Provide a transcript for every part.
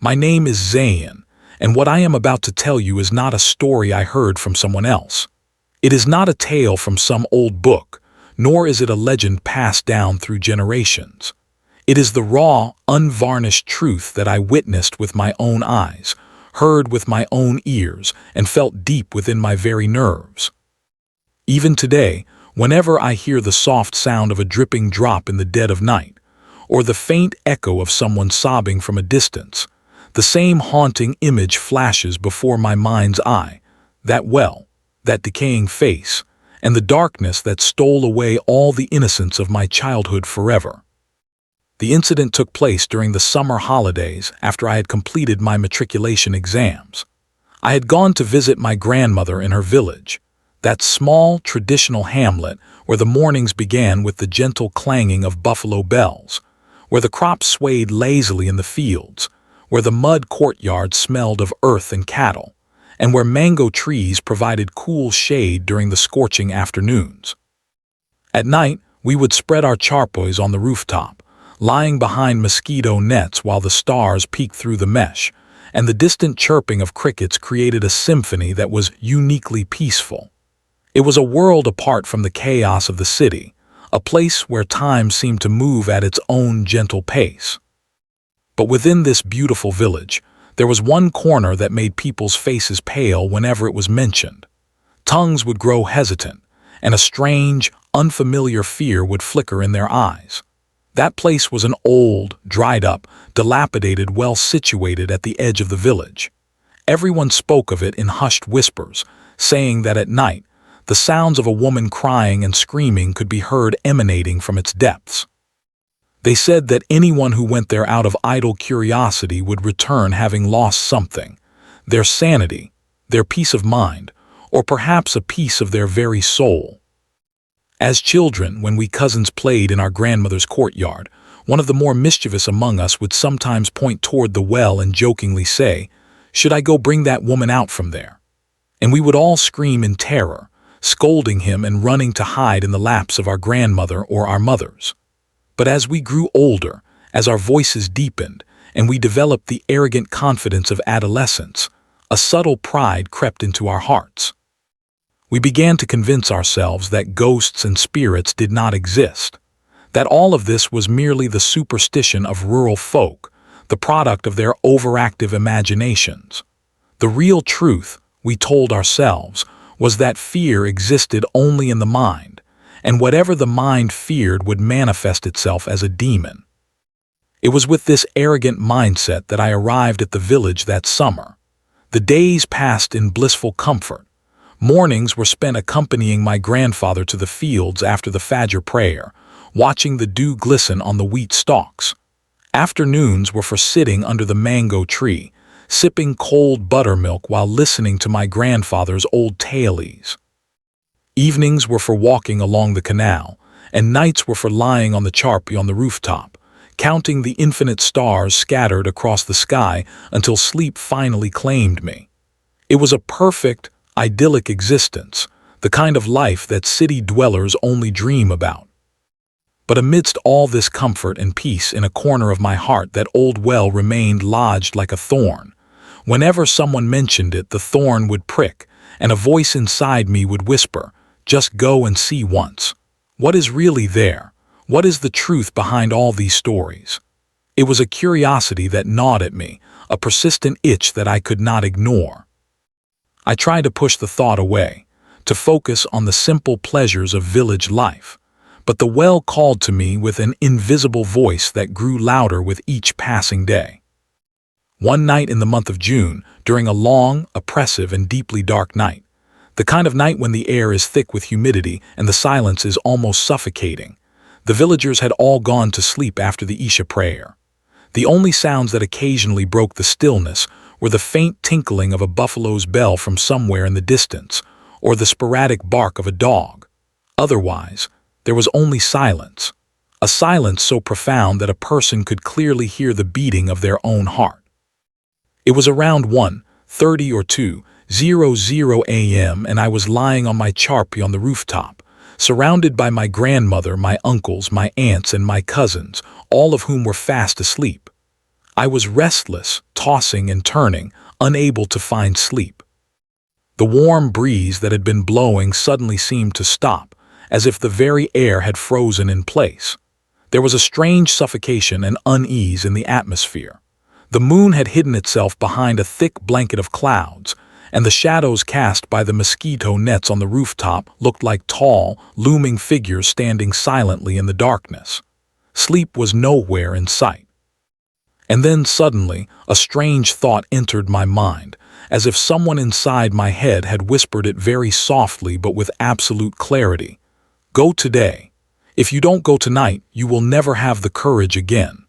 My name is Zayn, and what I am about to tell you is not a story I heard from someone else. It is not a tale from some old book, nor is it a legend passed down through generations. It is the raw, unvarnished truth that I witnessed with my own eyes, heard with my own ears, and felt deep within my very nerves. Even today, whenever I hear the soft sound of a dripping drop in the dead of night, or the faint echo of someone sobbing from a distance, the same haunting image flashes before my mind's eye, that well, that decaying face, and the darkness that stole away all the innocence of my childhood forever. The incident took place during the summer holidays after I had completed my matriculation exams. I had gone to visit my grandmother in her village, that small, traditional hamlet where the mornings began with the gentle clanging of buffalo bells, where the crops swayed lazily in the fields, where the mud courtyard smelled of earth and cattle, and where mango trees provided cool shade during the scorching afternoons. At night, we would spread our charpoys on the rooftop, lying behind mosquito nets while the stars peeked through the mesh, and the distant chirping of crickets created a symphony that was uniquely peaceful. It was a world apart from the chaos of the city, a place where time seemed to move at its own gentle pace. But within this beautiful village, there was one corner that made people's faces pale whenever it was mentioned. Tongues would grow hesitant, and a strange, unfamiliar fear would flicker in their eyes. That place was an old, dried-up, dilapidated well situated at the edge of the village. Everyone spoke of it in hushed whispers, saying that at night, the sounds of a woman crying and screaming could be heard emanating from its depths. They said that anyone who went there out of idle curiosity would return having lost something, their sanity, their peace of mind, or perhaps a piece of their very soul. As children, when we cousins played in our grandmother's courtyard, one of the more mischievous among us would sometimes point toward the well and jokingly say, "Should I go bring that woman out from there?" And we would all scream in terror, scolding him and running to hide in the laps of our grandmother or our mothers. But as we grew older, as our voices deepened, and we developed the arrogant confidence of adolescence, a subtle pride crept into our hearts. We began to convince ourselves that ghosts and spirits did not exist, that all of this was merely the superstition of rural folk, the product of their overactive imaginations. The real truth, we told ourselves, was that fear existed only in the mind, and whatever the mind feared would manifest itself as a demon. It was with this arrogant mindset that I arrived at the village that summer. The days passed in blissful comfort. Mornings were spent accompanying my grandfather to the fields after the Fajr prayer, watching the dew glisten on the wheat stalks. Afternoons were for sitting under the mango tree, sipping cold buttermilk while listening to my grandfather's old tales. Evenings were for walking along the canal, and nights were for lying on the charpy on the rooftop, counting the infinite stars scattered across the sky until sleep finally claimed me. It was a perfect, idyllic existence, the kind of life that city dwellers only dream about. But amidst all this comfort and peace, in a corner of my heart that old well remained lodged like a thorn. Whenever someone mentioned it, the thorn would prick, and a voice inside me would whisper, "Just go and see once. What is really there? What is the truth behind all these stories?" It was a curiosity that gnawed at me, a persistent itch that I could not ignore. I tried to push the thought away, to focus on the simple pleasures of village life, but the well called to me with an invisible voice that grew louder with each passing day. One night in the month of June, during a long, oppressive, and deeply dark night, the kind of night when the air is thick with humidity and the silence is almost suffocating, the villagers had all gone to sleep after the Isha prayer. The only sounds that occasionally broke the stillness were the faint tinkling of a buffalo's bell from somewhere in the distance, or the sporadic bark of a dog. Otherwise, there was only silence, a silence so profound that a person could clearly hear the beating of their own heart. It was around 1:30 or 2:00 a.m. and I was lying on my charpy on the rooftop, surrounded by my grandmother, my uncles, my aunts, and my cousins, all of whom were fast asleep. I was restless, tossing and turning, unable to find sleep. The warm breeze that had been blowing suddenly seemed to stop, as if the very air had frozen in place. There was a strange suffocation and unease in the atmosphere. The moon had hidden itself behind a thick blanket of clouds, and the shadows cast by the mosquito nets on the rooftop looked like tall, looming figures standing silently in the darkness. Sleep was nowhere in sight. And then suddenly, a strange thought entered my mind, as if someone inside my head had whispered it very softly but with absolute clarity. Go today. If you don't go tonight, you will never have the courage again.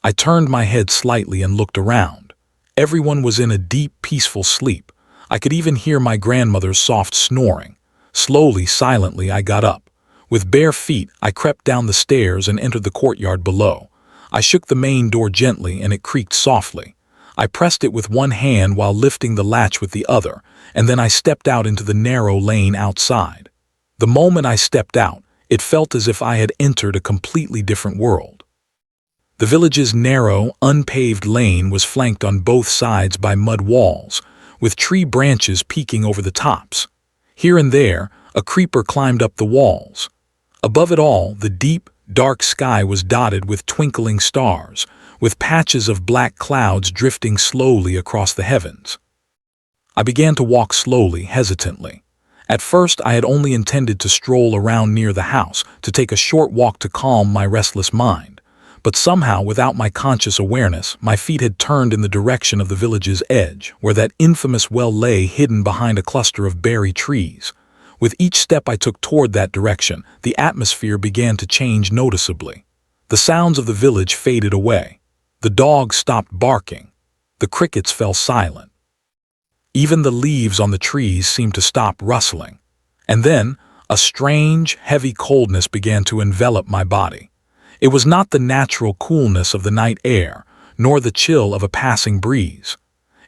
I turned my head slightly and looked around. Everyone was in a deep, peaceful sleep. I could even hear my grandmother's soft snoring. Slowly, silently, I got up. With bare feet, I crept down the stairs and entered the courtyard below. I shook the main door gently and it creaked softly. I pressed it with one hand while lifting the latch with the other, and then I stepped out into the narrow lane outside. The moment I stepped out, it felt as if I had entered a completely different world. The village's narrow, unpaved lane was flanked on both sides by mud walls, with tree branches peeking over the tops. Here and there, a creeper climbed up the walls. Above it all, the deep, dark sky was dotted with twinkling stars, with patches of black clouds drifting slowly across the heavens. I began to walk slowly, hesitantly. At first, I had only intended to stroll around near the house, to take a short walk to calm my restless mind. But somehow, without my conscious awareness, my feet had turned in the direction of the village's edge, where that infamous well lay hidden behind a cluster of berry trees. With each step I took toward that direction, the atmosphere began to change noticeably. The sounds of the village faded away. The dogs stopped barking. The crickets fell silent. Even the leaves on the trees seemed to stop rustling. And then, a strange, heavy coldness began to envelop my body. It was not the natural coolness of the night air, nor the chill of a passing breeze.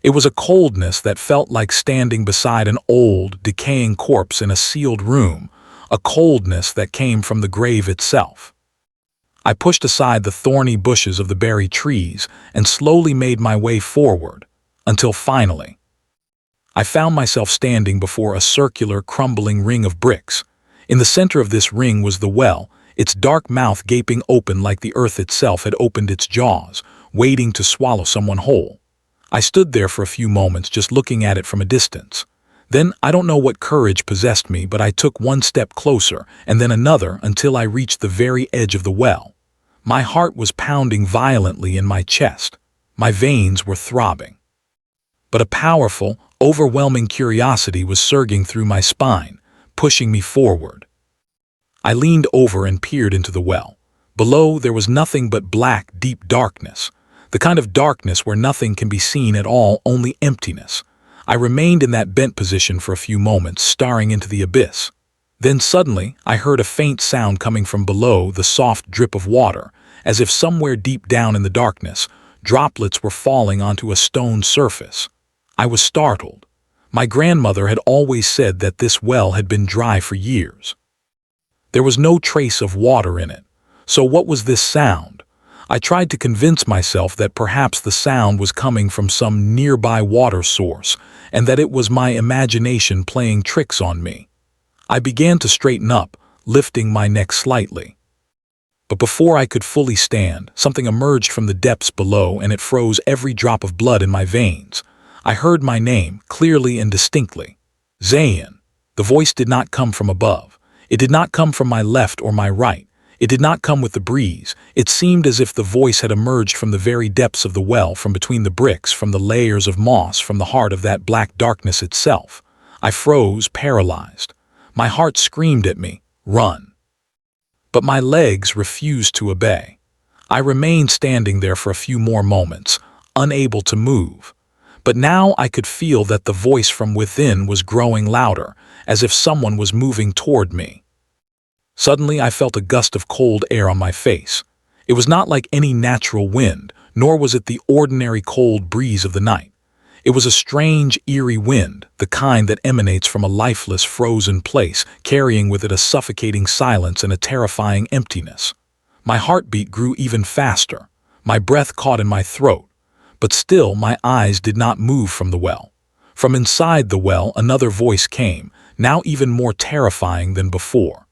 It was a coldness that felt like standing beside an old, decaying corpse in a sealed room, a coldness that came from the grave itself. I pushed aside the thorny bushes of the berry trees and slowly made my way forward, until finally, I found myself standing before a circular, crumbling ring of bricks. In the center of this ring was the well, its dark mouth gaping open like the earth itself had opened its jaws, waiting to swallow someone whole. I stood there for a few moments just looking at it from a distance. Then, I don't know what courage possessed me, but I took one step closer and then another until I reached the very edge of the well. My heart was pounding violently in my chest. My veins were throbbing. But a powerful, overwhelming curiosity was surging through my spine, pushing me forward. I leaned over and peered into the well. Below, there was nothing but black, deep darkness. The kind of darkness where nothing can be seen at all, only emptiness. I remained in that bent position for a few moments, staring into the abyss. Then suddenly, I heard a faint sound coming from below, the soft drip of water, as if somewhere deep down in the darkness, droplets were falling onto a stone surface. I was startled. My grandmother had always said that this well had been dry for years. There was no trace of water in it. So what was this sound? I tried to convince myself that perhaps the sound was coming from some nearby water source, and that it was my imagination playing tricks on me. I began to straighten up, lifting my neck slightly. But before I could fully stand, something emerged from the depths below and it froze every drop of blood in my veins. I heard my name, clearly and distinctly. Zayn. The voice did not come from above. It did not come from my left or my right. It did not come with the breeze. It seemed as if the voice had emerged from the very depths of the well, from between the bricks, from the layers of moss, from the heart of that black darkness itself. I froze, paralyzed. My heart screamed at me, "Run!" But my legs refused to obey. I remained standing there for a few more moments, unable to move. But now I could feel that the voice from within was growing louder, as if someone was moving toward me. Suddenly I felt a gust of cold air on my face. It was not like any natural wind, nor was it the ordinary cold breeze of the night. It was a strange, eerie wind, the kind that emanates from a lifeless, frozen place, carrying with it a suffocating silence and a terrifying emptiness. My heartbeat grew even faster. My breath caught in my throat, but still my eyes did not move from the well. From inside the well, another voice came, now even more terrifying than before.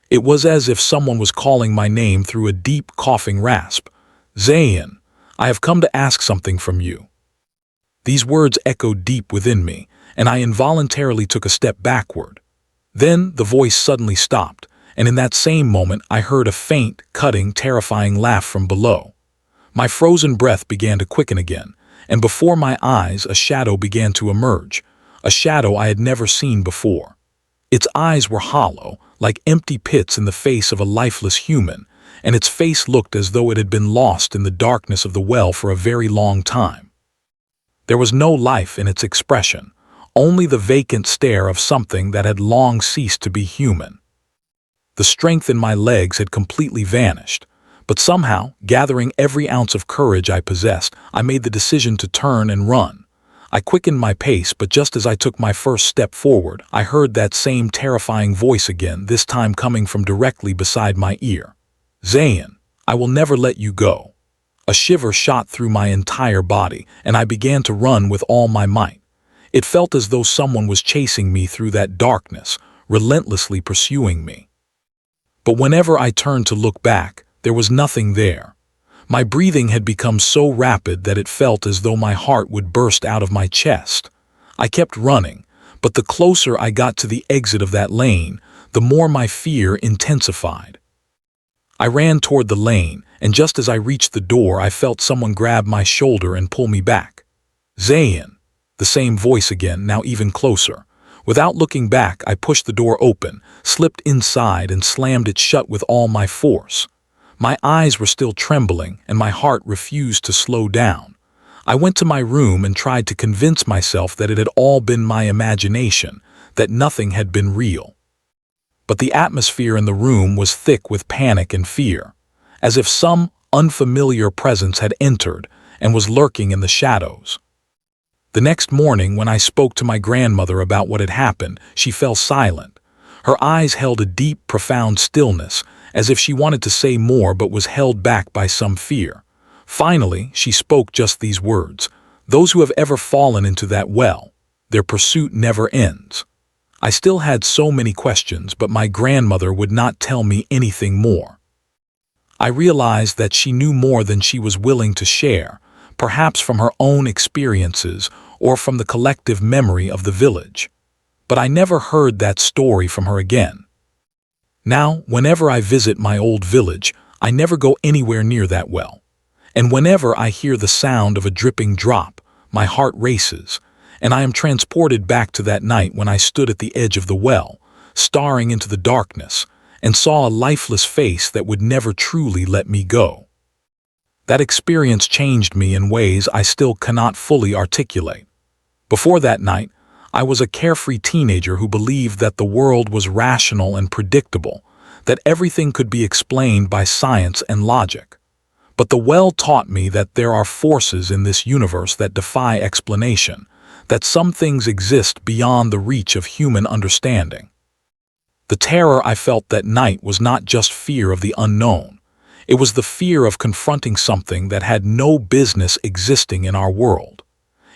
It was as if someone was calling my name through a deep, coughing rasp. "Zayn, I have come to ask something from you." These words echoed deep within me, and I involuntarily took a step backward. Then the voice suddenly stopped, and in that same moment I heard a faint, cutting, terrifying laugh from below. My frozen breath began to quicken again, and before my eyes a shadow began to emerge, a shadow I had never seen before. Its eyes were hollow, like empty pits in the face of a lifeless human, and its face looked as though it had been lost in the darkness of the well for a very long time. There was no life in its expression, only the vacant stare of something that had long ceased to be human. The strength in my legs had completely vanished, but somehow, gathering every ounce of courage I possessed, I made the decision to turn and run. I quickened my pace, but just as I took my first step forward, I heard that same terrifying voice again, this time coming from directly beside my ear. "Zayn, I will never let you go." A shiver shot through my entire body, and I began to run with all my might. It felt as though someone was chasing me through that darkness, relentlessly pursuing me. But whenever I turned to look back, there was nothing there. My breathing had become so rapid that it felt as though my heart would burst out of my chest. I kept running, but the closer I got to the exit of that lane, the more my fear intensified. I ran toward the lane, and just as I reached the door, I felt someone grab my shoulder and pull me back. "Zayn," the same voice again, now even closer. Without looking back, I pushed the door open, slipped inside, and slammed it shut with all my force. My eyes were still trembling, and my heart refused to slow down. I went to my room and tried to convince myself that it had all been my imagination, that nothing had been real. But the atmosphere in the room was thick with panic and fear, as if some unfamiliar presence had entered and was lurking in the shadows. The next morning, when I spoke to my grandmother about what had happened, she fell silent. Her eyes held a deep, profound stillness, as if she wanted to say more but was held back by some fear. Finally, she spoke just these words: "Those who have ever fallen into that well, their pursuit never ends." I still had so many questions, but my grandmother would not tell me anything more. I realized that she knew more than she was willing to share, perhaps from her own experiences or from the collective memory of the village. But I never heard that story from her again. Now, whenever I visit my old village, I never go anywhere near that well. And whenever I hear the sound of a dripping drop, my heart races, and I am transported back to that night when I stood at the edge of the well, staring into the darkness, and saw a lifeless face that would never truly let me go. That experience changed me in ways I still cannot fully articulate. Before that night, I was a carefree teenager who believed that the world was rational and predictable, that everything could be explained by science and logic. But the well taught me that there are forces in this universe that defy explanation, that some things exist beyond the reach of human understanding. The terror I felt that night was not just fear of the unknown. It was the fear of confronting something that had no business existing in our world.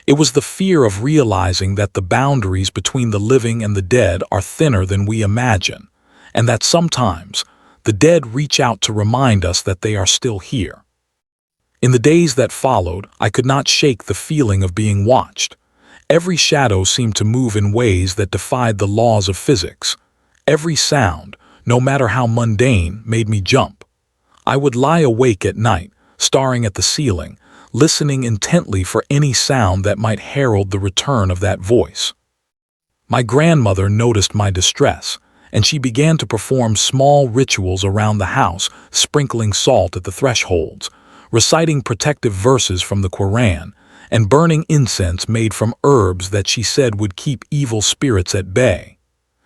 It was the fear of realizing that the boundaries between the living and the dead are thinner than we imagine, and that sometimes the dead reach out to remind us that they are still here. In the days that followed, I could not shake the feeling of being watched. Every shadow seemed to move in ways that defied the laws of physics. Every sound, no matter how mundane, made me jump. I would lie awake at night, staring at the ceiling, listening intently for any sound that might herald the return of that voice. My grandmother noticed my distress, and she began to perform small rituals around the house, sprinkling salt at the thresholds, reciting protective verses from the Quran, and burning incense made from herbs that she said would keep evil spirits at bay.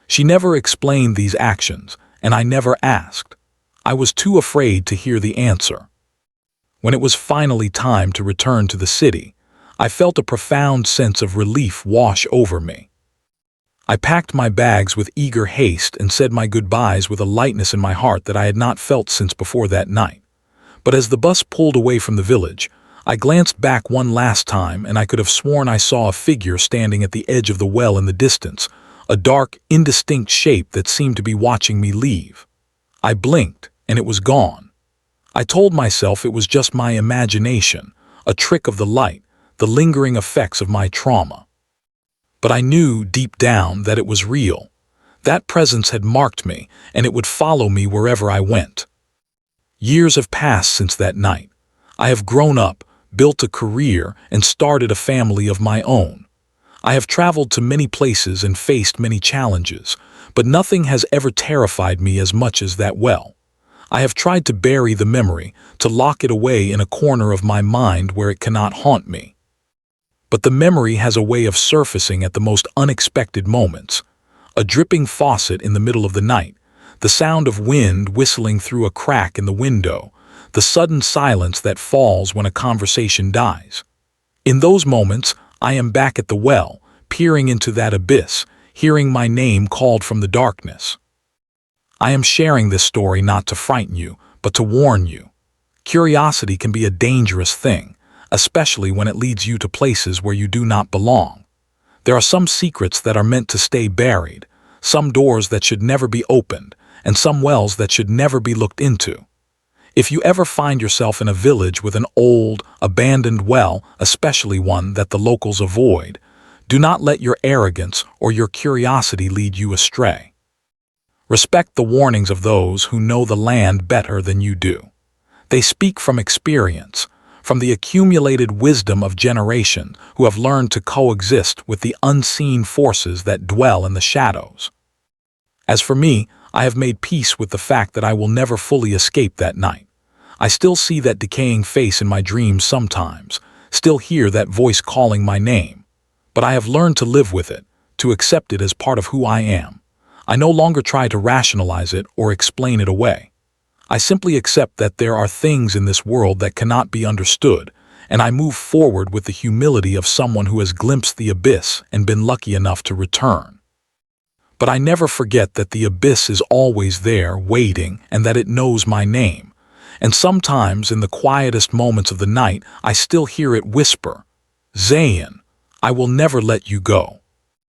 She never explained these actions, and I never asked. I was too afraid to hear the answer. When it was finally time to return to the city, I felt a profound sense of relief wash over me. I packed my bags with eager haste and said my goodbyes with a lightness in my heart that I had not felt since before that night. But as the bus pulled away from the village, I glanced back one last time and I could have sworn I saw a figure standing at the edge of the well in the distance, a dark, indistinct shape that seemed to be watching me leave. I blinked, and it was gone. I told myself it was just my imagination, a trick of the light, the lingering effects of my trauma. But I knew deep down that it was real. That presence had marked me, and it would follow me wherever I went. Years have passed since that night. I have grown up, built a career, and started a family of my own. I have traveled to many places and faced many challenges, but nothing has ever terrified me as much as that well. I have tried to bury the memory, to lock it away in a corner of my mind where it cannot haunt me. But the memory has a way of surfacing at the most unexpected moments. A dripping faucet in the middle of the night, the sound of wind whistling through a crack in the window, the sudden silence that falls when a conversation dies. In those moments, I am back at the well, peering into that abyss, hearing my name called from the darkness. I am sharing this story not to frighten you, but to warn you. Curiosity can be a dangerous thing, especially when it leads you to places where you do not belong. There are some secrets that are meant to stay buried, some doors that should never be opened, and some wells that should never be looked into. If you ever find yourself in a village with an old, abandoned well, especially one that the locals avoid, do not let your arrogance or your curiosity lead you astray. Respect the warnings of those who know the land better than you do. They speak from experience, from the accumulated wisdom of generations who have learned to coexist with the unseen forces that dwell in the shadows. As for me, I have made peace with the fact that I will never fully escape that night. I still see that decaying face in my dreams sometimes, still hear that voice calling my name. But I have learned to live with it, to accept it as part of who I am. I no longer try to rationalize it or explain it away. I simply accept that there are things in this world that cannot be understood, and I move forward with the humility of someone who has glimpsed the abyss and been lucky enough to return. But I never forget that the abyss is always there, waiting, and that it knows my name. And sometimes, in the quietest moments of the night, I still hear it whisper, "Zayn, I will never let you go."